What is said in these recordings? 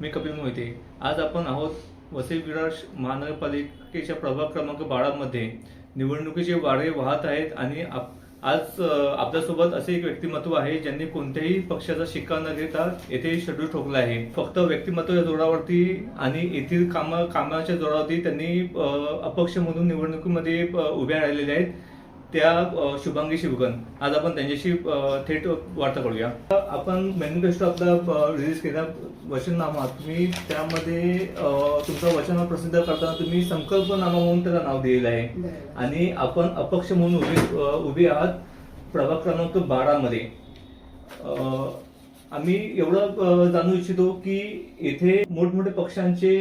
मी कपिल मोहिते. आज आपण आहोत वसई विरार महानगरपालिकेच्या प्रभाग क्रमांक 12 मध्ये निवडणुकीचे वारे वाहत आहेत आणि आज आपल्यासोबत असे एक व्यक्तिमत्व आहे ज्यांनी कोणत्याही पक्षाचा शिक्का न घेता येथे शेड्यूल ठोकला आहे. फक्त व्यक्तिमत्वाच्या जोरावरती आणि येथील कामाच्या जोरावरती त्यांनी अपक्ष म्हणून निवडणुकीमध्ये उभ्या राहिलेल्या आहेत. त्या शुभांगी शिवगण. आज आपण त्यांच्याशी थेट वार्ता करूया. आपण मॅनिफेस्टो आपला रिलीज केला, वचननामा. तुम्ही त्यामध्ये तुमचं वचननामा प्रसिद्ध करताना तुम्ही संकल्पनामा म्हणून त्याला नाव दिलेलं आहे आणि आपण अपक्ष म्हणून उभे आहात प्रभाग क्रमांक 12 मध्ये. आम्ही एवढं जाणू इच्छितो की येथे मोठमोठे पक्षांचे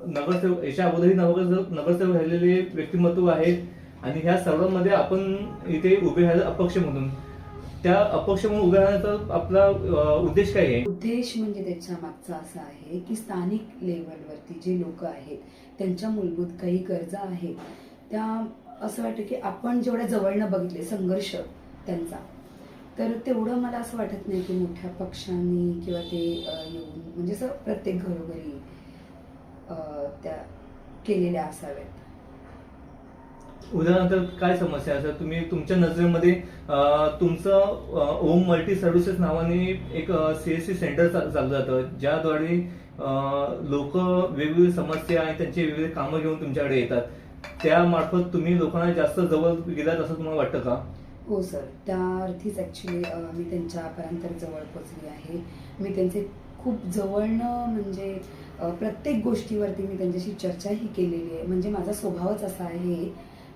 नगरसेवक, याच्या अगोदरही नगरसेवक राहिलेले व्यक्तिमत्व आहेत आणि ह्या सर्वांमध्ये आपण इथे उभे राहिले अपक्ष म्हणून. त्या अपक्ष म्हणून उभे राहण्याचा आपला उद्देश काय आहे? उद्देश म्हणजे त्याच्या मागचा असा आहे की स्थानिक लेवलवरती जे लोक आहेत त्यांच्या मूलभूत काही गरजा आहेत त्या असं वाटतं की आपण जेवढ्या जवळनं बघितले संघर्ष त्यांचा, तर तेवढं मला असं वाटत नाही की मोठ्या पक्षांनी किंवा ते येऊन म्हणजे असं प्रत्येक घरोघरी त्या केलेल्या असाव्यात. उदाहरणार्थ काय समस्या असतात तुम्ही तुमच्या नजरेमध्ये? तुमचं ओम मल्टी सर्व्हिसेस नावाने एक CSC सेंटर चालू जातं, ज्याद्वारे लोक वेगवेगळी समस्या आणि त्यांची वेगवेगळी कामं घेऊन तुमच्याकडे येतात. त्यामार्फत तुम्ही लोकांना जास्त जवळ गेलात असं तुम्हाला वाटतं का? हो सर, त्या अर्थीच ॲक्च्युली मी त्यांच्यापर्यंत जवळ पोचली आहे. मी त्यांचे खूप जवळनं म्हणजे प्रत्येक गोष्टीवरती मी त्यांच्याशी चर्चाही केलेली आहे. म्हणजे माझा स्वभावच असा आहे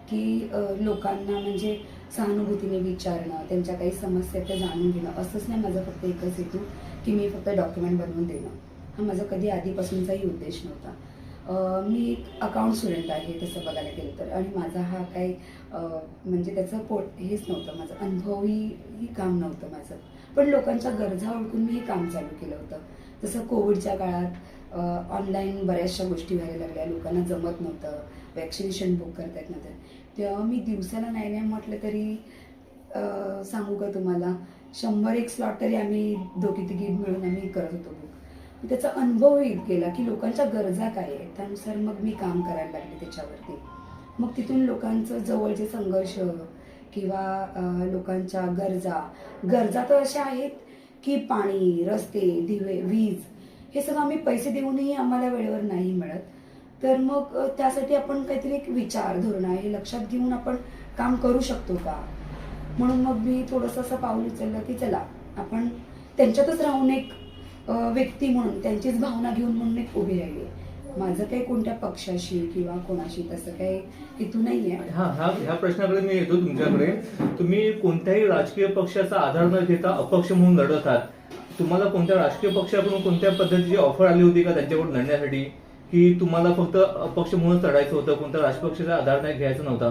की लोकांना म्हणजे सहानुभूतीने विचारणं, त्यांच्या काही समस्या त्या जाणून घेणं. असंच नाही माझा फक्त एकच हेतू की मी फक्त डॉक्युमेंट बनवून देणं, हा माझा कधी आधीपासूनचाही उद्देश नव्हता. मी एक अकाउंट स्टुडंट आहे तसं बघायला गेलं तर, आणि माझा हा काही म्हणजे त्याचं हेच नव्हतं, माझं अनुभवी काम नव्हतं माझं. पण लोकांच्या गरजा ओळखून मी हे काम चालू केलं होतं. जसं कोविडच्या काळात ऑनलाईन बऱ्याचशा गोष्टी व्हायला लागल्या, लोकांना जमत नव्हतं, वॅक्सिनेशन बुक करता येत नव्हतं. तेव्हा मी दिवसाला नाही म्हटलं तरी सांगू का तुम्हाला 100-1 स्लॉट तरी आम्ही दोघी तिघी मिळून आम्ही करत होतो बुक. त्याचा अनुभव येत गेला की लोकांच्या गरजा काय आहेत, त्यानुसार मग मी काम करायला लागले त्याच्यावरती. मग तिथून लोकांचं जवळचे संघर्ष किंवा लोकांच्या गरजा तर अशा आहेत की पाणी, रस्ते, दिवे, वीज हे सगळं आम्ही पैसे देऊनही आम्हाला वेळेवर नाही मिळत. तर मग त्यासाठी आपण काहीतरी एक विचार धोरण आहे लक्षात घेऊन आपण काम करू शकतो का, म्हणून मग मी थोडंसं असं पाऊल उचललं की चला आपण त्यांच्यातच राहून एक व्यक्ती म्हणून त्यांचीच भावना घेऊन म्हणून एक उभी राहिली. माझं काही कोणत्या पक्षाशी किंवा कोणाशी तसं काही हेतू नाहीये. ह्या प्रश्नाकडे मी येतो तुमच्याकडे. तुम्ही कोणत्याही राजकीय पक्षाचा आधार न घेता अपक्ष म्हणून लढत आहात. तुम्हाला कोणत्या राजकीय पक्षाकडून कोणत्या पद्धतीची ऑफर आली होती का त्यांच्याकडून लढण्यासाठी, की तुम्हाला फक्त अपक्ष म्हणून लढायचं होतं, कोणत्या राजपक्षाचा आधार नाही घ्यायचा नव्हता?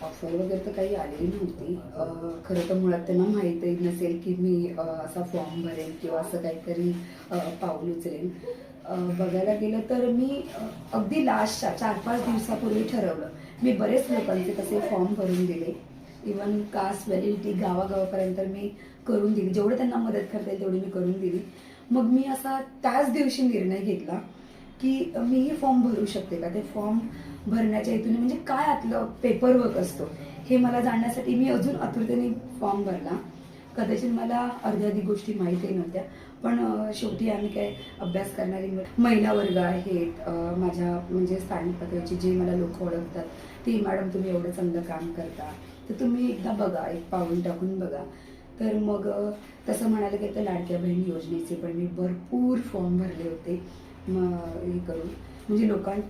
ऑफर वगैरे तर काही आलेली नव्हती. खरं तर मुळात त्यांना माहीतही नसेल की मी असा फॉर्म भरेन किंवा असं काहीतरी पाऊल उचलेन. बघायला गेलं तर मी अगदी लास्टच्या 4-5 दिवसापूर्वी ठरवलं. मी बरेच लोकांचे तसे फॉर्म भरून दिले. इव्हन कास्ट व्हॅलिडिटी गावागावापर्यंत मी करून दिली, जेवढं त्यांना मदत करता येईल तेवढी मी करून दिली. मग मी असा त्याच दिवशी निर्णय घेतला की मीही फॉर्म भरू शकते का. ते फॉर्म भरण्याच्या हेतूने म्हणजे काय आतलं पेपरवर्क असतो हे मला जाणण्यासाठी मी अजून आतुरतेने फॉर्म भरला. कदाचित मला अर्ध्या गोष्टी माहीतही नव्हत्या, पण शेवटी आम्ही काय अभ्यास करणारी महिला वर्ग आहेत माझ्या म्हणजे स्थानिक पातळीची जे मला लोक ओळखतात, ते मॅडम तुम्ही एवढं चांगलं काम करता तर तुम्ही एकदा बघा, एक पाऊल टाकून बघा. तर मग तसं म्हणायला गेलं तर लाडक्या बहीण योजनेचे पण मी भरपूर फॉर्म भरले होते हे करून. म्हणजे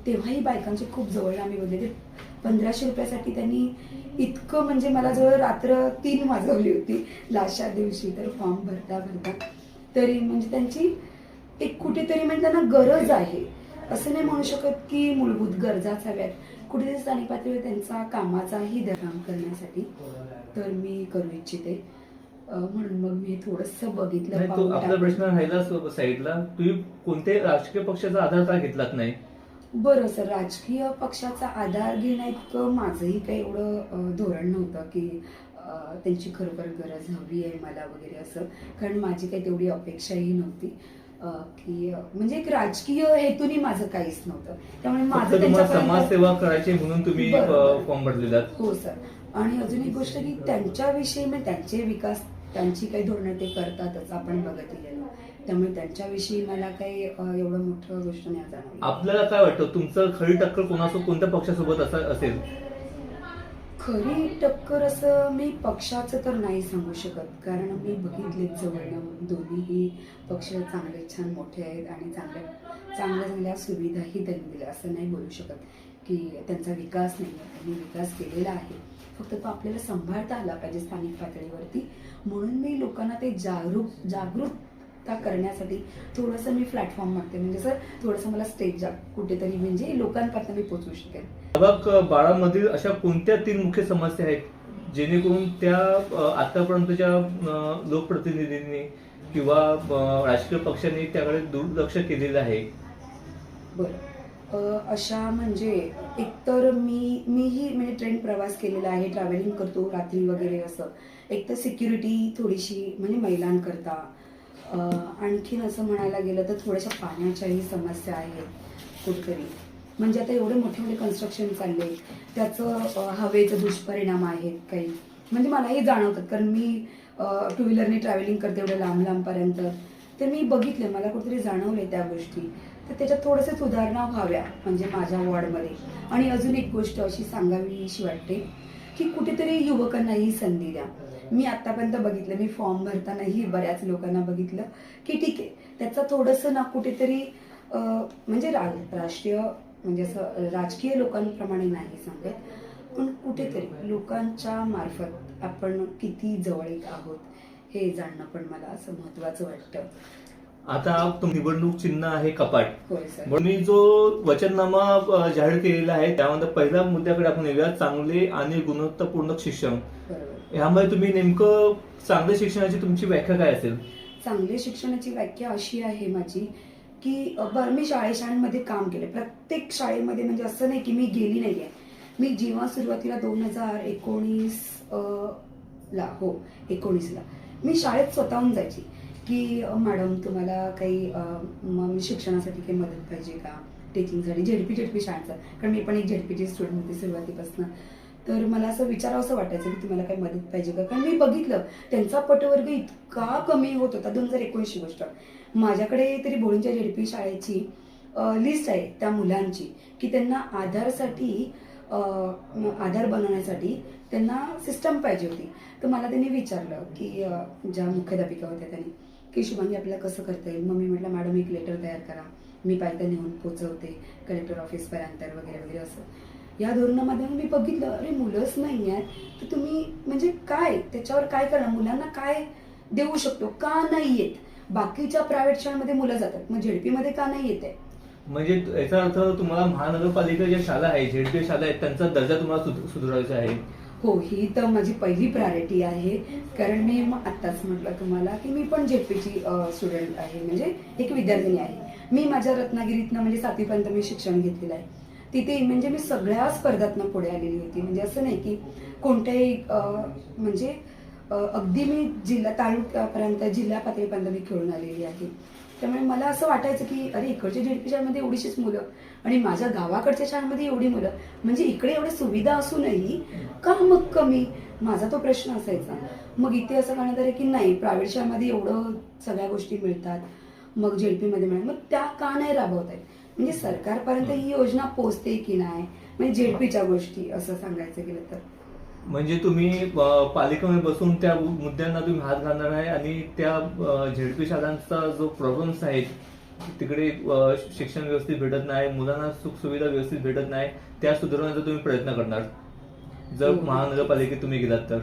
तेव्हाही बायकांचे खूप जवळ आम्ही बोलले ते 1500 रुपयासाठी त्यांनी इतकं म्हणजे मला जवळ रात्र 3 वाजवली होती लास्टच्या दिवशी. तर फॉर्म भरता तरी म्हणजे त्यांची एक कुठेतरी म्हणजे त्यांना गरज आहे असं नाही म्हणू शकत की मूलभूत गरजाच हव्यात, कुठेतरी स्थानिक पातळीवर त्यांचा कामाचाही काम करण्यासाठी तर मी करू इच्छिते. म्हणून मग मी थोडंसं बघितलं. आपला प्रश्न राहिला साईडला, तुम्ही कोणत्याही राजकीय पक्षाचा आधार का घेतलात नाही? बरं सर, राजकीय पक्षाचा आधार घेण्या इतकं माझंही काही एवढं धोरण नव्हतं की त्यांची खरोखर गरज हवी आहे मला वगैरे असं, कारण माझी काही तेवढी अपेक्षाही नव्हती. की म्हणजे एक राजकीय हेतूने माझं काहीच नव्हतं, त्यामुळे फक्त माझं तुम्हाला त्यांच्यापर्यंत समाजसेवा करायची म्हणून तुम्ही बरोबर. फॉर्म भरलेला. हो सर. आणि अजून एक गोष्ट की त्यांच्याविषयी म्हणजे त्यांचे विकास, त्यांची काही धोरणं ते करतातच, आपण बघत गेलो, त्यामुळे त्यांच्याविषयी मला काही एवढं मोठं गोष्ट नाही जाणवली. आपल्याला काय वाटतं तुमचं खरी टक्कर कोणत्या पक्षासोबत असेल? खरी टक्कर असं मी पक्षाचं तर नाही सांगू शकत, कारण मी बघितले जवळनं दोन्हीही पक्ष चांगले छान मोठे आहेत आणि चांगल्या सुविधाही त्यांनी दिल्या, असं नाही बोलू शकत की त्यांचा विकास नाही आहे. त्यांनी विकास केलेला आहे, फक्त तो आपल्याला सांभाळता आला पाहिजे स्थानिक पातळीवरती. म्हणून मी लोकांना ते जागरूकता करण्यासाठी थोडंसं मी प्लॅटफॉर्म मागते, म्हणजे सर थोडंसं मला स्टेज कुठेतरी म्हणजे लोकांपर्यंत मी पोहोचवू शकेन. प्रभाग 12 मधील अशा कोणत्या 3 मुख्य समस्या आहेत जेणेकरून त्या आतापर्यंतच्या लोकप्रतिनिधींनी किंवा राजकीय पक्षांनी त्याकडे दुर्लक्ष केलेलं आहे? बरं, अशा म्हणजे एकतर मीही म्हणजे ट्रेन प्रवास केलेला आहे, ट्रॅव्हलिंग करतो रात्री वगैरे असं. एक तर सिक्युरिटी थोडीशी म्हणजे महिलांकरता, आणखीन असं म्हणायला गेलं तर थोड्याशा पाण्याच्याही समस्या आहेत कुठेतरी. म्हणजे आता एवढे मोठे मोठे कन्स्ट्रक्शन चालले, त्याचं हवेचं दुष्परिणाम आहेत काही, म्हणजे मलाही जाणवतात, कारण मी टू व्हीलरने ट्रॅव्हलिंग करते एवढ्या लांबपर्यंत, तर मी बघितले, मला कुठेतरी जाणवले त्या गोष्टी. तर त्याच्यात थोडंसं सुधारणा व्हाव्या म्हणजे माझ्या वॉर्डमध्ये. आणि अजून एक गोष्ट अशी सांगावीशी वाटते की कुठेतरी युवकांनाही संधी द्या. मी आतापर्यंत बघितलं, मी फॉर्म भरतानाही बऱ्याच लोकांना बघितलं की ठीक आहे, त्याचा थोडंसं ना कुठेतरी म्हणजे राष्ट्रीय म्हणजे असं राजकीय लोकांप्रमाणे नाही सांगत, पण कुठेतरी लोकांच्या मार्फत आपण किती जवळीक आहोत हे जाणणं पण मला असं महत्वाचं वाटतं. आता निवडणूक चिन्ह आहे कपाट. होय सर. मी जो वचननामा जाहीर केलेला आहे त्यामध्ये पहिल्या मुद्द्याकडे आपण येऊया, चांगले आणि गुणवत्तापूर्ण शिक्षण. बरोबर. यामध्ये तुम्ही नेमकं चांगल्या शिक्षणाची तुमची व्याख्या काय असेल? चांगल्या शिक्षणाची व्याख्या अशी आहे माझी की बरं, मी शाळेमध्ये काम केले, प्रत्येक शाळेमध्ये, म्हणजे असं नाही की मी गेली नाहीये. मी जेव्हा सुरुवातीला 2019 ला मी शाळेत स्वतःहून जायची की मॅडम तुम्हाला काही शिक्षणासाठी काही मदत पाहिजे का, टीचिंगसाठी. झेडपी शाळेचा, कारण मी पण एक झेडपीची स्टुडंट होती सुरुवातीपासून. तर मला असं विचारावंसं वाटायचं की तुम्हाला काही मदत पाहिजे का, कारण मी बघितलं त्यांचा पटवर्ग इतका कमी होत होता. 2019 गोष्ट, माझ्याकडे तरी बोळींच्या झेडपी शाळेची लिस्ट आहे त्या मुलांची की त्यांना आधार बनवण्यासाठी त्यांना सिस्टम पाहिजे होती. तर मला त्यांनी विचारलं की ज्या मुख्याध्यापिका होत्या त्यांनी की शुभांगी आपल्याला कसं करता येईल. मग मी म्हटलं मॅडम एक लेटर तयार करा, मी पाहिजे नेऊन पोचवते कलेक्टर ऑफिसपर्यंत वगैरे वगैरे असं. या धोरणामध्ये मी बघितलं, अरे मुलंच नाही आहे तर तुम्ही म्हणजे काय त्याच्यावर काय करणार, मुलांना काय देऊ शकतो, का नाही येत. बाकीच्या प्रायव्हेट शाळांमध्ये मुलं जातात, मग झेडपीमध्ये का नाही येत आहे. म्हणजे याचा अर्थ तुम्हाला महानगरपालिका ज्या शाळा आहेत, झेडपी शाळा आहेत, त्यांचा दर्जा तुम्हाला सुधारायचा आहे? हो, ही तर माझी पहिली प्रायोरिटी आहे, कारण मी आत्ताच म्हटलं तुम्हाला की मी पण झेडपीची स्टुडंट आहे, म्हणजे एक विद्यार्थिनी आहे. मी माझ्या रत्नागिरीतनं म्हणजे 7वीपर्यंत मी शिक्षण घेतलेलं आहे. तिथे म्हणजे मी सगळ्या स्पर्धातनं पुढे आलेली होती, म्हणजे असं नाही की कोणत्याही म्हणजे अगदी मी जिल्हा तालुक्यापर्यंत जिल्हा पातळीपर्यंत मी खेळून आलेली आहे. त्यामुळे मला असं वाटायचं की अरे इकडच्या झेडपी शाळेमध्ये एवढीशीच मुलं आणि माझ्या गावाकडच्या शाळेमध्ये एवढी मुलं, म्हणजे इकडे एवढ्या सुविधा असूनही का मग कमी, माझा तो प्रश्न असायचा. मग इथे असं करण्यात आलं की नाही, प्रायव्हेट शाळेमध्ये एवढं सगळ्या गोष्टी मिळतात, मग झेडपीमध्ये मिळतात, मग त्या का नाही राबवत आहेत, म्हणजे सरकारपर्यंत ही योजना पोहोचते की नाही, म्हणजे झेडपीच्या गोष्टी असं सांगायचं गेलं तर. म्हणजे तुम्ही पालिकेमध्ये बसून त्या मुद्द्यांना तुम्ही हात घालणार आहे आणि त्या झेडपी शाळांचा जो प्रॉब्लेम्स आहेत, तिकडे शिक्षण व्यवस्थित भेटत नाही, मुलांना सुख सुविधा व्यवस्थित भेटत नाही, त्या सुधारण्याचा तुम्ही प्रयत्न करणार जर महानगरपालिकेत तुम्ही गेलात तर?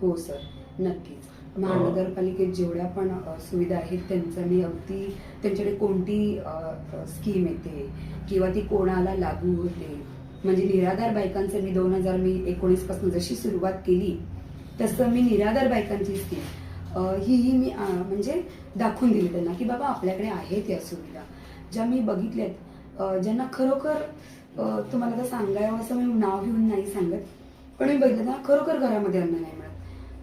हो सर, नक्कीच. महानगरपालिकेत जेवढ्या पण सुविधा आहेत त्यांचं मी अगदी, त्यांच्याकडे कोणती स्कीम येते किंवा ती कोणाला लागू होते, म्हणजे निराधार बायकांचं मी 2019 पासून जशी सुरुवात केली तसं मी निराधार बायकांची स्कीम ही मी म्हणजे दाखवून दिली त्यांना की बाबा आपल्याकडे आहेत या सुविधा, ज्या मी बघितल्यात, ज्यांना खरोखर तुम्हाला तर सांगावं असं मी नाव घेऊन नाही सांगत, पण मी बघितलं ना खरोखर घरामध्ये अन्न नाही मिळत.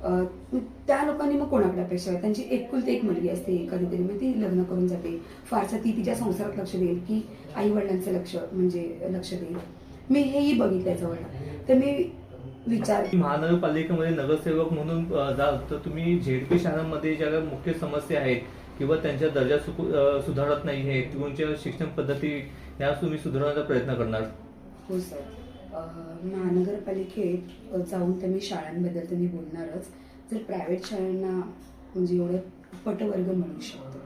मग त्या लोकांनी मग कोणाकडे अपेक्षा आहे? त्यांची एकुलती एक मुलगी असते कधीतरी, मग ती लग्न करून जाते. फारसं ती तिच्या संसारात लक्ष देईल की आई वडिलांचं लक्ष देईल. मी हेही बघितलंय जवळ. तर मी विचार महानगरपालिकेमध्ये नगरसेवक म्हणून जाल तर तुम्ही झेडपी शाळांमध्ये ज्या काही मुख्य समस्या आहेत किंवा त्यांच्या दर्जा सुधारत नाही आहे, त्यांच्या शिक्षण पद्धती ह्या तुम्ही सुधारण्याचा प्रयत्न करणार? हो सर. महानगरपालिकेत जाऊन तर मी शाळांबद्दल तर मी बोलणारच. जर प्रायव्हेट शाळांना म्हणजे एवढं पटवर्ग मिळू शकतो,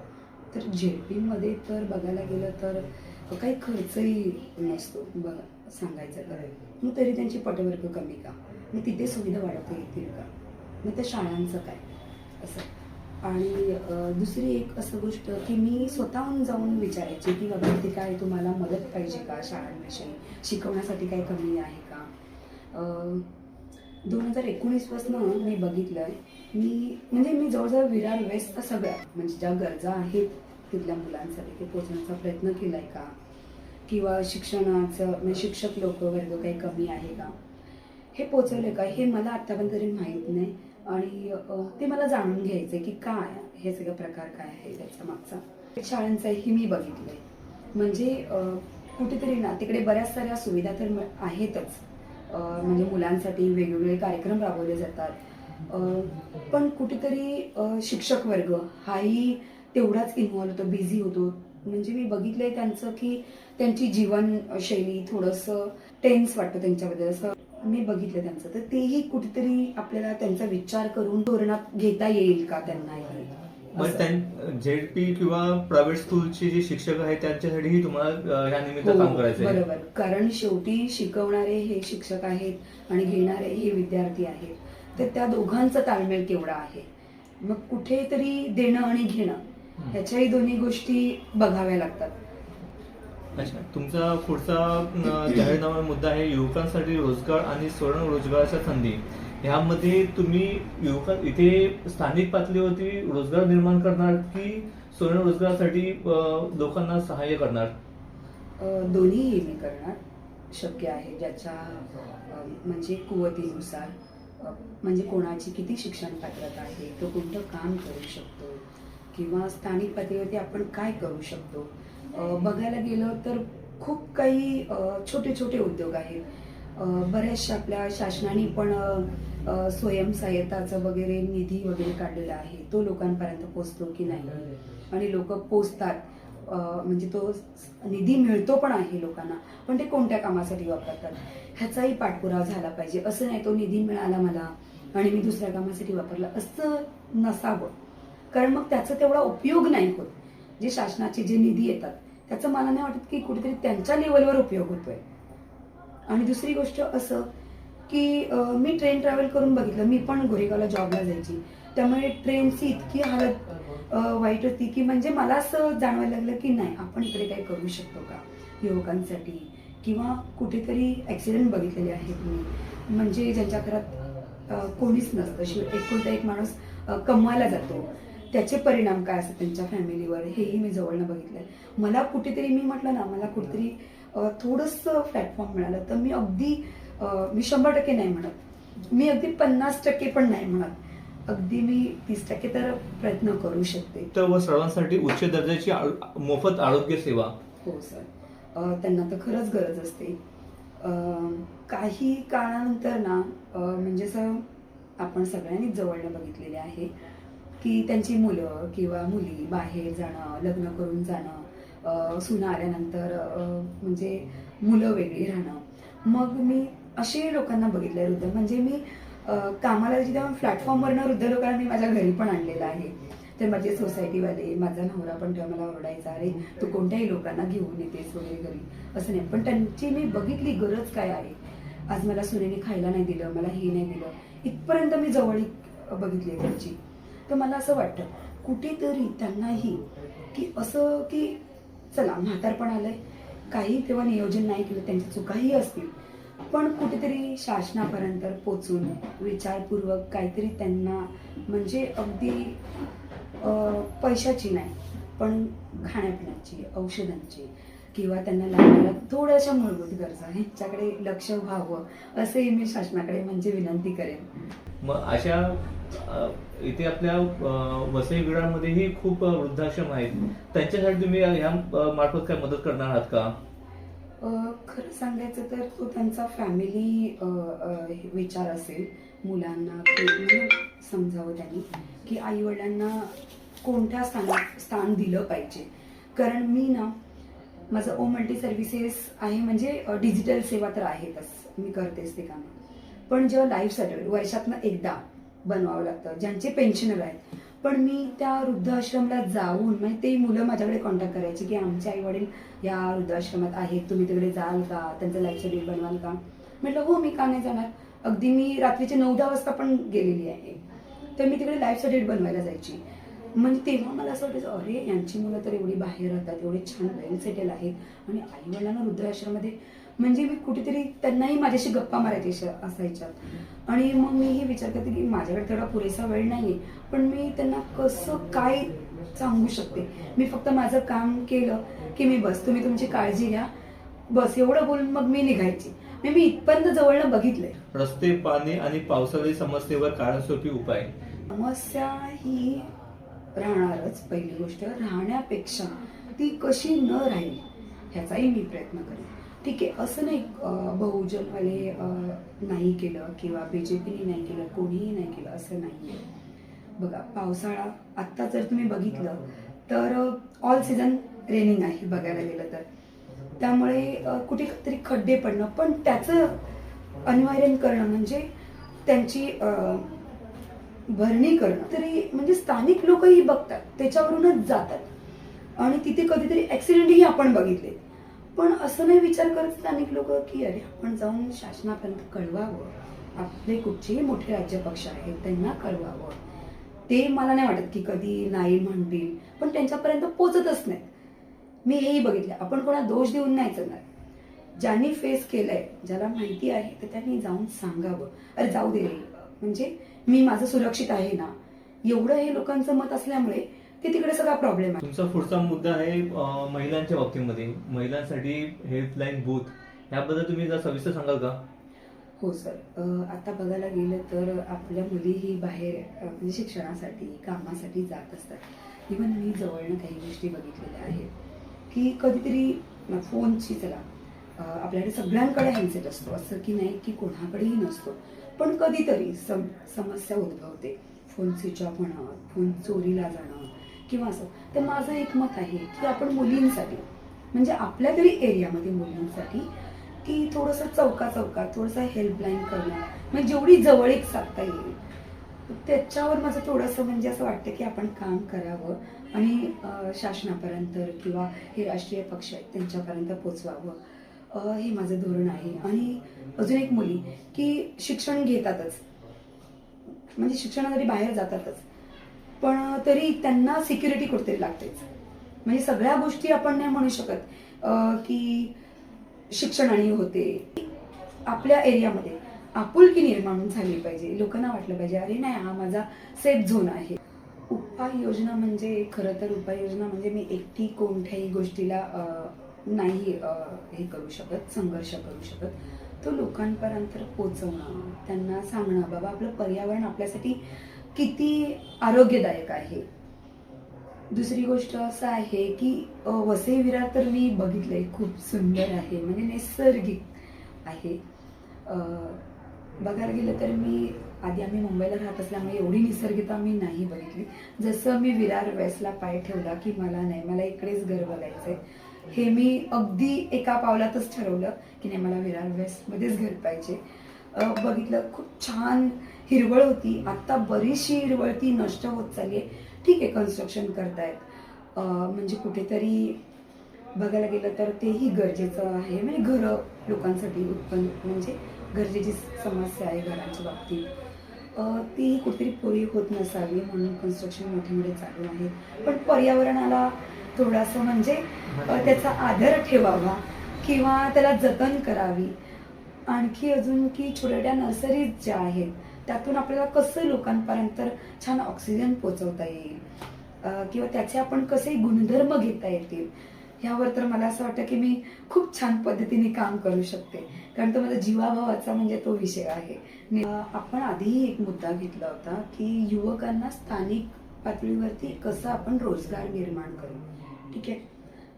तर झेडपीमध्ये तर बघायला गेलं तर काही खर्चही नसतो सांगायचं तर. मग तरी त्यांची पटवर्ग कमी का? मग तिथे सुविधा वाढवता येतील का? मग त्या शाळांचं काय असं. आणि दुसरी एक असं गोष्ट की मी स्वतःहून जाऊन विचारायची की बाबा इथे काय तुम्हाला मदत पाहिजे का शाळांविषयी, शिकवण्यासाठी काय कमी आहे का. 2019 मी बघितलं आहे. मी जवळजवळ विरार वेस्ट सगळ्या म्हणजे ज्या गरजा आहेत तिथल्या मुलांसाठी ते पोचवण्याचा प्रयत्न केला आहे का, किंवा शिक्षणाचं म्हणजे शिक्षक लोक वर्ग काही कमी आहे का, हे पोचवले का, हे मला आत्तापर्यंत तरी माहीत नाही. आणि ते मला जाणून घ्यायचं की काय हे सगळं प्रकार काय आहे त्याच्या मागचा. शाळांचाही मी बघितलंय. म्हणजे कुठेतरी ना तिकडे बऱ्याच साऱ्या सुविधा तर आहेतच. म्हणजे मुलांसाठी वेगवेगळे कार्यक्रम राबवले जातात. पण कुठेतरी शिक्षक वर्ग हाही तेवढाच इन्व्हॉल्व होतो, बिझी होतो. म्हणजे मी बघितलंय त्यांचं की त्यांची जीवनशैली थोडंसं टेन्स वाटतं त्यांच्याबद्दल असं मी बघितलं त्यांचं. तर तेही कुठेतरी आपल्याला त्यांचा विचार करून धोरणात घेता येईल का त्यांनाही. झेडपी किंवा प्रायव्हेट स्कूलचे जे शिक्षक आहेत त्यांच्यासाठीही तुम्हाला ह्या निमित्त काम करायचं आहे? बरोबर. कारण शेवटी शिकवणारे हे शिक्षक आहेत आणि घेणारे हे विद्यार्थी आहेत. तर त्या दोघांचा ताळमेळ केवढा आहे. मग कुठेतरी देणं आणि घेणं ह्याच्याही दोन्ही गोष्टी बघाव्या लागतात. अच्छा, तुमचा पुढचा जाहीरनामा मुद्दा आहे युवकांसाठी रोजगार आणि स्वयंरोजगाराच्या संधी. ह्यामध्ये तुम्ही इथे स्थानिक पातळीवरती रोजगार निर्माण करणार की स्वयंरोजगारासाठी लोकांना सहाय्य करणार? दोन्हीही मी करणार. शक्य आहे ज्याच्या म्हणजे कुवतीनुसार. म्हणजे कोणाची किती शिक्षण पात्रता आहे, तो कोणतं काम करू शकतो, किंवा स्थानिक पातळीवरती आपण काय करू शकतो. बघायला गेलं तर खूप काही छोटे छोटे उद्योग आहेत. बऱ्याचशा आपल्या शासनाने पण स्वयंसहाय्यताचं वगैरे निधी वगैरे काढलेला आहे. तो लोकांपर्यंत पोचतो की नाही, आणि लोक पोचतात म्हणजे तो निधी मिळतो पण आहे लोकांना, पण ते कोणत्या कामासाठी वापरतात ह्याचाही पाठपुरावा झाला पाहिजे. असं नाही तो निधी मिळाला मला आणि मी दुसऱ्या कामासाठी वापरला असं नसावं. कारण मग त्याचा तेवढा उपयोग नाही होत. जे शासनाचे जे निधी येतात त्याचं मला नाही वाटत की कुठेतरी त्यांच्या लेवलवर उपयोग होतोय. आणि दुसरी गोष्ट असं की मी ट्रेन ट्रॅव्हल करून बघितलं. मी पण गोरेगावला जॉबला जायची, त्यामुळे ट्रेनची इतकी हालत वाईट होती की म्हणजे मला असं जाणवायला लागलं की नाही आपण इकडे काही करू शकतो का युवकांसाठी. किंवा कुठेतरी ॲक्सिडेंट बघितलेले आहेत मी, म्हणजे ज्यांच्या घरात कोणीच नसतं, एकुलता एक माणूस कमवायला जातो, त्याचे परिणाम काय असतात त्यांच्या फॅमिलीवर हेही मी जवळनं बघितलंय. मला कुठेतरी मी म्हटलं ना मला कुठेतरी थोडंसं प्लॅटफॉर्म मिळालं तर मी अगदी मी 100% नाही म्हणत, मी अगदी 50% पण नाही म्हणत, अगदी मी 30% तर प्रयत्न करू शकते. तर सर्वांसाठी उच्च दर्जाची मोफत आरोग्य सेवा. हो सर. त्यांना तर खरंच गरज असते. काही काळानंतर ना म्हणजे असं आपण सगळ्यांनीच जवळनं बघितलेले आहे की त्यांची मुलं किंवा मुली बाहेर जाणं, लग्न करून जाणं, सुना आल्यानंतर म्हणजे मुलं वेगळी राहणं. मग मी असे लोकांना बघितलंय वृद्ध, म्हणजे मी कामाला जेव्हा प्लॅटफॉर्मवरनं वृद्ध लोकांना मी माझ्या घरी पण आणलेलं आहे. तर माझे सोसायटीवाले, माझा नवरा पण तेव्हा मला ओरडायचा, अरे तू कोणत्याही लोकांना घेऊन येतेस वगैरे घरी, असं नाही. पण त्यांची मी बघितली गरज काय आहे. आज मला सुनेने खायला नाही दिलं, मला हे नाही दिलं, इथपर्यंत मी जवळ बघितली त्यांची. तर मला असं वाटतं कुठेतरी त्यांनाही की असं की चला म्हातारपण आलंय, काही तेव्हा नियोजन नाही केलं, त्यांच्या चुकाही असतील, पण कुठेतरी शासनापर्यंत पोचून विचारपूर्वक काहीतरी त्यांना म्हणजे अगदी पैशाची नाही पण खाण्यापिण्याची, औषधांची किंवा त्यांना लागणाऱ्या थोड्याशा मूलभूत गरजा ह्याच्याकडे लक्ष व्हावं असंही मी शासनाकडे म्हणजे विनंती करेन. मग अशा इथे आपल्या वसई विरारमध्येही खूप वृद्धाश्रम आहेत, त्यांच्यासाठी तुम्ही ह्या मार्फत काय मदत करणार आहात का? खरं सांगायचं तर तो त्यांचा फॅमिली विचार असेल. मुलांना समजावं त्यांनी की आई वडिलांना कोणत्या स्थान दिलं पाहिजे. कारण मी ना माझं मल्टी सर्व्हिसेस आहे, म्हणजे डिजिटल सेवा तर आहेतच, मी करतेच ते कामं. पण जेव्हा लाईफ सर्टिफिकेट वर्षातनं एकदा बनवावं लागतं, ज्यांचे पेन्शनर आहेत, पण मी त्या वृद्धाश्रमला जाऊन म्हणजे ते मुलं माझ्याकडे कॉन्टॅक्ट करायचे की आमचे आई वडील या वृद्धाश्रमात आहेत, तुम्ही तिकडे जाल का, त्यांचं लाईफ सर्टिफिकेट बनवाल का. म्हटलं हो, मी का नाही जाणार. अगदी मी रात्रीचे 9-10 वाजता पण गेलेली आहे. तर मी तिकडे लाईफ सर्टिफिकेट बनवायला जायची. म्हणजे तेव्हा मला असं वाटायचं, अरे यांची मुलं तर एवढी बाहेर राहतात, एवढे छान वेल सेटल आहेत, आणि आई वडिलांना वृद्धाश्रमामध्ये. म्हणजे मी कुठेतरी त्यांनाही माझ्याशी गप्पा मारायची असायच्या. आणि मग मी हे विचार करते की माझ्याकडे तेवढा पुरेसा वेळ नाहीये, पण मी त्यांना कसं काय सांगू शकते. मी फक्त माझं काम केलं की मी बस, तुम्ही तुमची काळजी घ्या, बस एवढं बोलून मग मी निघायची. मी इथपर्यंत जवळनं बघितलंय. रस्ते, पाणी आणि पावसाळी समस्येवर कायमस्वरूपी उपाय. समस्या ही राहणारच. पहिली गोष्ट, राहण्यापेक्षा ती कशी न राहील ह्याचाही मी प्रयत्न करेन. ठीक आहे, असं नाही बहुजनवाले नाही केलं किंवा BJPने नाही केलं, कोणीही नाही केलं असं नाही आहे. बघा, पावसाळा आत्ता जर तुम्ही बघितलं तर ऑल सीझन रेनिंग आहे बघायला गेलं तर. त्यामुळे कुठेतरी खड्डे पडणं, पण त्याचं अनिवार्य करणं म्हणजे त्यांची भरणी करणं तरी म्हणजे स्थानिक लोकही बघतात, त्याच्यावरूनच जातात. आणि तिथे कधीतरी ऍक्सिडेंटही आपण बघितले. पण असं नाही विचार करत स्थानिक लोक की अरे आपण जाऊन शासनापर्यंत कळवावं, आपले कुठचेही मोठे राज्यपक्ष आहेत त्यांना कळवावं. ते मला नाही वाटत की कधी नाही म्हणतील, पण त्यांच्यापर्यंत पोहोचतच नाहीत. मी हेही बघितलं. आपण कोणा दोष देऊन नाही चालणार. ज्यांनी फेस केलंय, ज्याला माहिती आहे, तर त्यांनी जाऊन सांगावं, अरे जाऊ दे रे, म्हणजे मी माझं सुरक्षित आहे ना, एवढं हे लोकांचं मत असल्यामुळे ते तिकडे सगळा प्रॉब्लेम आहे. तुमचा पुढचा मुद्दा आहे महिलांच्या बाबतीमध्ये महिलांसाठी हेल्पलाईन बूथ, याबद्दल तुम्ही जरा सविस्तर सांगाल का? हो सर, आता बघायला गेलं तर आपल्या मुलीही बाहेर म्हणजे शिक्षणासाठी, कामासाठी जात असतात. इव्हन मी जवळनं काही गोष्टी बघितलेल्या आहेत की कधीतरी फोनची, चला आपल्याकडे सगळ्यांकडे हँडसेट असतो, असं की नाही की कोणाकडेही नसतो, पण कधीतरी समस्या उद्भवते. फोन स्विच ऑफ होणं, फोन चोरीला जाणं किंवा असं. तर माझं एक मत आहे की आपण मुलींसाठी, म्हणजे आपल्या तरी एरियामध्ये मुलींसाठी, की थोडंसं चौकात थोडंसं हेल्पलाईन करणं, म्हणजे जेवढी जवळीक साधता येईल त्याच्यावर माझं थोडंसं म्हणजे असं वाटतं की आपण काम करावं आणि शासनापर्यंत किंवा हे राष्ट्रीय पक्ष आहेत त्यांच्यापर्यंत पोचवावं, हे माझं धोरण आहे. आणि अजून एक मुली की शिक्षण घेतातच, म्हणजे शिक्षणासाठी बाहेर जातातच, पण तरी त्यांना सिक्युरिटी कुठेतरी लागतेच. म्हणजे सगळ्या गोष्टी आपण नाही म्हणू शकत की शिक्षणाने होते. आपल्या एरियामध्ये आपुलकी निर्माण झाली पाहिजे, लोकांना वाटलं पाहिजे अरे नाही, हा माझा सेफ झोन आहे. उपाययोजना म्हणजे खरं तर उपाययोजना म्हणजे मी एकटी कोणत्याही गोष्टीला नाही हे करू शकत, संघर्ष करू शकत. तो लोकांपर्यंत पोचवणं, त्यांना सांगणं बाबा आपलं पर्यावरण आपल्यासाठी किती आरोग्यदायक आहे. दुसरी गोष्ट असं आहे की वसई विरार तर मी बघितलंय, खूप सुंदर आहे, म्हणजे नैसर्गिक आहे. बघायला गेलं तर आम्ही मुंबईला राहत असल्यामुळे एवढी निसर्गता मी नाही बघितली. जसं मी विरार वेस्टला पाय ठेवला की मला इकडेच घर बघायचंय, हे मी अगदी एका पावलातच ठरवलं की नाही, मला विरार वेस्टमध्येच घर पाहिजे. बघितलं, खूप छान हिरवळ होती. आता बरीचशी हिरवळ ती नष्ट होत चालली आहे. ठीक आहे, कन्स्ट्रक्शन करतायत, म्हणजे कुठेतरी बघायला गेलं तर तेही गरजेचं आहे. म्हणजे घरं लोकांसाठी उत्पन्न, म्हणजे गरजेची समस्या आहे घरांच्या बाबतीत, तीही कुठेतरी पुरी होत नसावी म्हणून कन्स्ट्रक्शन मोठे मोठे चालू आहे. पण पर्यावरणाला थोडासा म्हणजे त्याचा आदर ठेवावा किंवा त्याला जतन करावी. आणखी अजून की छोट्या नर्सरीज ज्या आहेत त्यातून आपल्याला कसं लोकांपर्यंत छान ऑक्सिजन पोचवता येईल किंवा त्याचे आपण कसे गुणधर्म घेता येतील, ह्यावर तर मला असं वाटतं की मी खूप छान पद्धतीने काम करू शकते, कारण तो माझा जीवाभावाचा म्हणजे तो विषय आहे. आपण आधीही एक मुद्दा घेतला होता की युवकांना स्थानिक पातळीवरती कसं आपण रोजगार निर्माण करू. ठीक आहे,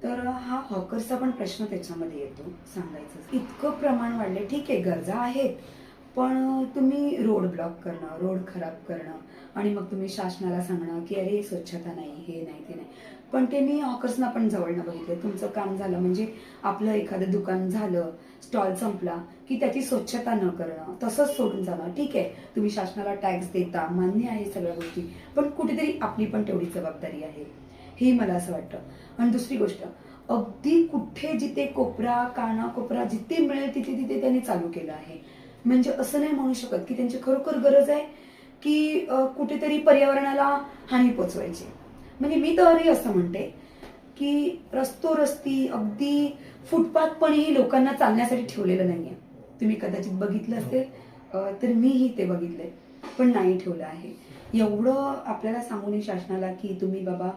तर हा हॉकर्सचा पण प्रश्न त्याच्यामध्ये येतो. सांगायचं इतकं प्रमाण वाढले, ठीक आहे गरजा आहेत, पण तुम्ही रोड ब्लॉक करणं, रोड खराब करणं आणि मग तुम्ही शासनाला सांगणं की अरे स्वच्छता नाही, हे नाही, ते नाही. पण ते मी हॉकर्सना पण जवळनं बघितलं. तुमचं काम झालं म्हणजे आपलं एखादं दुकान झालं, स्टॉल संपला की त्याची स्वच्छता न करणं, तसंच सोडून जाणं. ठीक आहे, तुम्ही शासनाला टॅक्स देता, मान्य आहे सगळ्या गोष्टी, पण कुठेतरी आपली पण तेवढी जबाबदारी आहे, हे मला असं वाटतं. आणि दुसरी गोष्ट, अगदी कुठे जिथे कोपरा कानाकोपरा जिथे मिळेल तिथे तिथे त्यांनी चालू केलं आहे. म्हणजे असं नाही म्हणू शकत की त्यांची खरोखर गरज आहे की कुठेतरी पर्यावरणाला हानी पोचवायची. म्हणजे मी तरी असं म्हणते की रस्ती अगदी फुटपाथ पणही लोकांना चालण्यासाठी ठेवलेलं नाहीये. तुम्ही कदाचित बघितलं असेल, तर मीही ते बघितलंय, पण नाही ठेवलं आहे. एवढं आपल्याला सांगू नये शासनाला की तुम्ही बाबा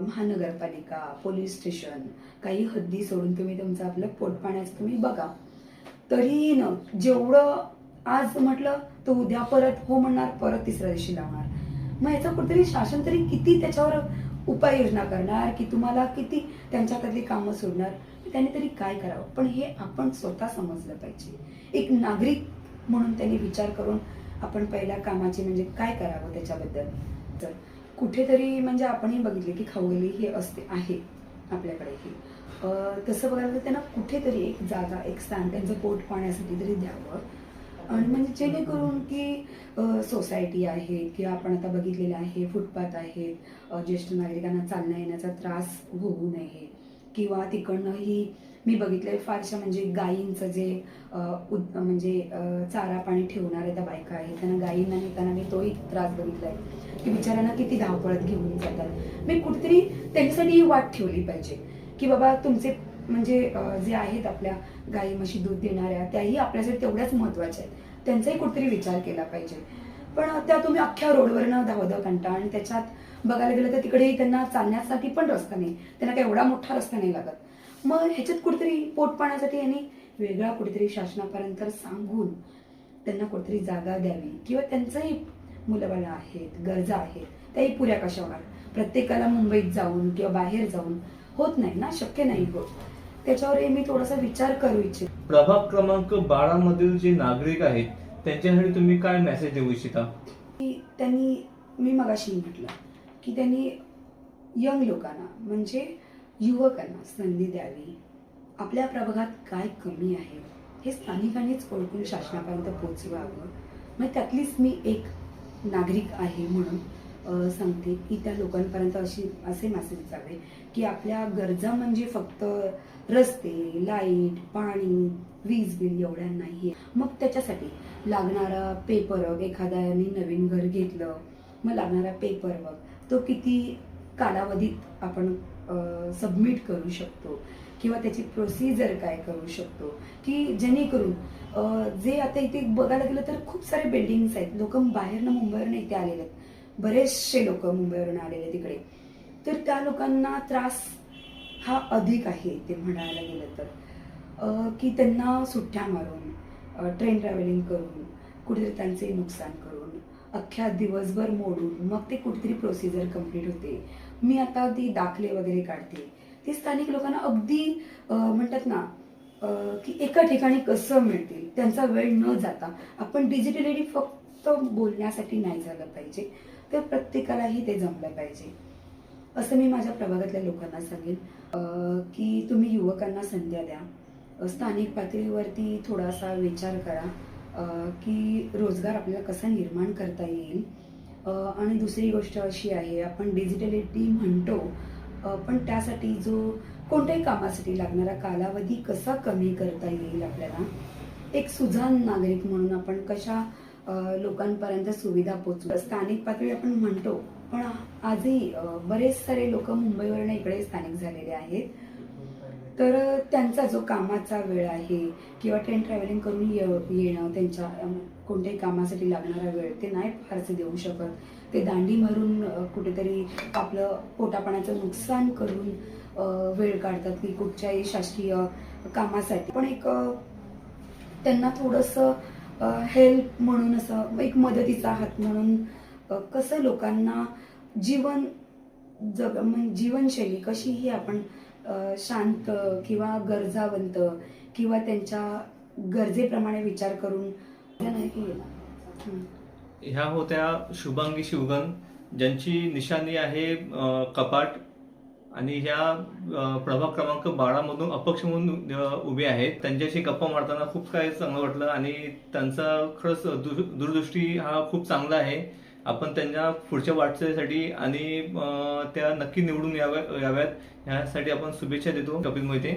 महानगरपालिका, पोलीस स्टेशन, काही हद्दी सोडून तुम्ही तुमचं आपलं पोटपाण्याचं तुम्ही बघा. तरीही न जेवढं आज म्हटलं तर उद्या परत हो म्हणणार, परत तिसऱ्या दिवशी लावणार. मग याचा कुठेतरी शासन तरी किती त्याच्यावर उपाययोजना करणार की तुम्हाला किती त्यांच्या हातातली कामं सोडणार, त्यांनी तरी काय करावं. पण हे आपण स्वतः समजलं पाहिजे. एक नागरिक म्हणून त्यांनी विचार करून आपण पहिल्या कामाची म्हणजे काय करावं त्याच्याबद्दल. तर कुठेतरी म्हणजे आपणही बघितले की खाऊगल्ली हे असते आहे आपल्याकडेही. तसं बघायला तर त्यांना कुठेतरी एक जागा, एक स्थान त्यांचं पोट पाण्यासाठी तरी द्यावं. आणि म्हणजे जेणेकरून की सोसायटी आहे किंवा आपण आता बघितलेलं आहे फुटपाथ आहेत, ज्येष्ठ नागरिकांना चालण्या येण्याचा त्रास होऊ नये. किंवा तिकडनंही मी बघितलंय फारशा म्हणजे गायींचं जे म्हणजे चारा पाणी ठेवणाऱ्या त्या बायका आहेत, त्यांना गायींना नेताना मी तोही त्रास बघितलाय की बिचाऱ्यांना किती धावपळत घेऊन जातात. मी कुठेतरी त्यांच्यासाठी ही वाट ठेवली पाहिजे की बाबा तुमचे म्हणजे जे आहेत आपल्या गाई म्हशी दूध देणाऱ्या, त्याही आपल्यासाठी तेवढ्याच महत्वाच्या आहेत, त्यांचाही कुठेतरी विचार केला पाहिजे. पण त्या तुम्ही अख्ख्या रोडवरनं धावधाव कंटा आणि त्याच्यात बघायला गेलं तर तिकडेही त्यांना चालण्यासाठी पण रस्ता नाही, त्यांना काही एवढा मोठा रस्ता नाही लागत. मग ह्याच्यात कुठेतरी पोट पाण्यासाठी यांनी वेगळा कुठेतरी शासनापर्यंत सांगून त्यांना कुठेतरी जागा द्यावी किंवा त्यांचंही मुलंबाळं आहेत, गरजा आहेत, त्याही पुऱ्या कशा होणार. प्रत्येकाला मुंबईत जाऊन किंवा बाहेर जाऊन होत नाही ना, शक्य नाही होत. त्याच्यावर मी थोडासा विचार करू इच्छित. प्रभाग क्रमांक 12 मधील जे नागरिक आहेत त्यांच्यासाठी तुम्ही काय मेसेज देऊ इच्छिता? त्यांनी, मी मगाशी म्हटलं की त्यांनी यंग लोकांना म्हणजे युवकांना संधी द्यावी. आपल्या प्रभागात काय कमी आहे हे स्थानिकांनीच ओळखून शासनापर्यंत पोहोचवावं. मग त्यातलीच मी एक नागरिक आहे म्हणून सांगते की त्या लोकांपर्यंत असे मेसेज जावे की आपल्या गरजा म्हणजे फक्त रस्ते, लाईट, पाणी, वीज बिल एवढ्या नाही. मग त्याच्यासाठी लागणारा पेपरवर्क, एखाद्याने नवीन घर घेतलं मग लागणारा पेपरवर्क तो किती कालावधीत आपण सबमिट करू शकतो किंवा त्याची प्रोसिजर काय करू शकतो की जेणेकरून जे आता इथे बघायला गेलं तर खूप सारे बिल्डिंग्स आहेत. लोक बाहेरनं मुंबईवरून इथे आलेले आहेत, बरेचसे लोक मुंबईवरून आलेले तिकडे. तर त्या लोकांना त्रास हा अधिक आहे ते म्हणायला गेलं तर की त्यांना सुट्ट्या मारून ट्रेन ट्रॅव्हलिंग करून कुठेतरी त्यांचे नुकसान करून अख्ख्या दिवसभर मोडून मग ते कुठेतरी प्रोसिजर कंप्लीट होते. मी आता ती दाखले वगैरे काढते, ते स्थानिक लोकांना अगदी म्हणतात ना की एका ठिकाणी कसं मिळतील, त्यांचा वेळ न जाता. आपण डिजिटली फक्त बोलण्यासाठी नाही झालं पाहिजे, तर प्रत्येकालाही ते जमलं पाहिजे असं मी माझ्या प्रभागातल्या लोकांना सांगेन. की तुम्ही युवकांना संध्या द्या, स्थानिक पातळीवरती थोडासा विचार करा की रोजगार आपल्याला कसा निर्माण करता येईल. आणि दुसरी गोष्ट अशी आहे, आपण डिजिटलिटी म्हणतो पण त्यासाठी जो कोणत्याही कामासाठी लागणारा कालावधी कसा कमी करता येईल, आपल्याला एक सुजाण नागरिक म्हणून आपण कशा लोकांपर्यंत सुविधा पोहोचू. स्थानिक पातळी आपण म्हणतो पण आजही बरेच सारे लोक मुंबईवरून इकडे स्थानिक झालेले आहेत. तर त्यांचा जो कामाचा वेळ आहे किंवा ट्रेन ट्रॅव्हलिंग करून येणं, त्यांच्या कोणत्याही कामासाठी लागणारा वेळ ते नाही फारसे देऊ शकत. ते दांडी मारून कुठेतरी आपलं पोटापाण्याचं नुकसान करून वेळ काढतात की कुठच्याही शासकीय कामासाठी. पण एक त्यांना थोडंसं हेल्प म्हणून, असं एक मदतीचा हात म्हणून कसं लोकांना जीवनशैली कशीही आपण शांत किंवा गरजावंत किंवा त्यांच्या गरजेप्रमाणे विचार करून नाही केलेला. ह्या होत्या शुभांगी शिवगण, ज्यांची निशाणी आहे कपाट, आणि ह्या प्रभाग क्रमांक 12 मधून अपक्ष म्हणून उभे आहेत. त्यांच्याशी गप्पा मारताना खूप काही चांगलं वाटलं आणि त्यांचा खरंच दूरदृष्टी हा खूप चांगला आहे. आपण त्यांच्या पुढच्या वाटचालीसाठी आणि त्या नक्की निवडून याव्यात ह्यासाठी आपण शुभेच्छा देतो. कपिल मोहिते,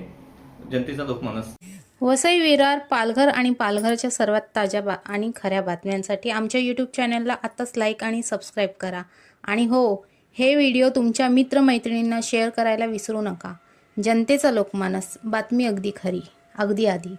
जनतेचा लोकमानस. वसई विरार, पालघर आणि पालघरच्या सर्वात ताज्या आणि खऱ्या बातम्यांसाठी आमच्या यूट्यूब चॅनलला आत्ताच लाईक आणि सबस्क्राईब करा. आणि हो, हे व्हिडिओ तुमच्या मित्रमैत्रिणींना शेअर करायला विसरू नका. जनतेचा लोकमानस, बातमी अगदी खरी, अगदी आधी.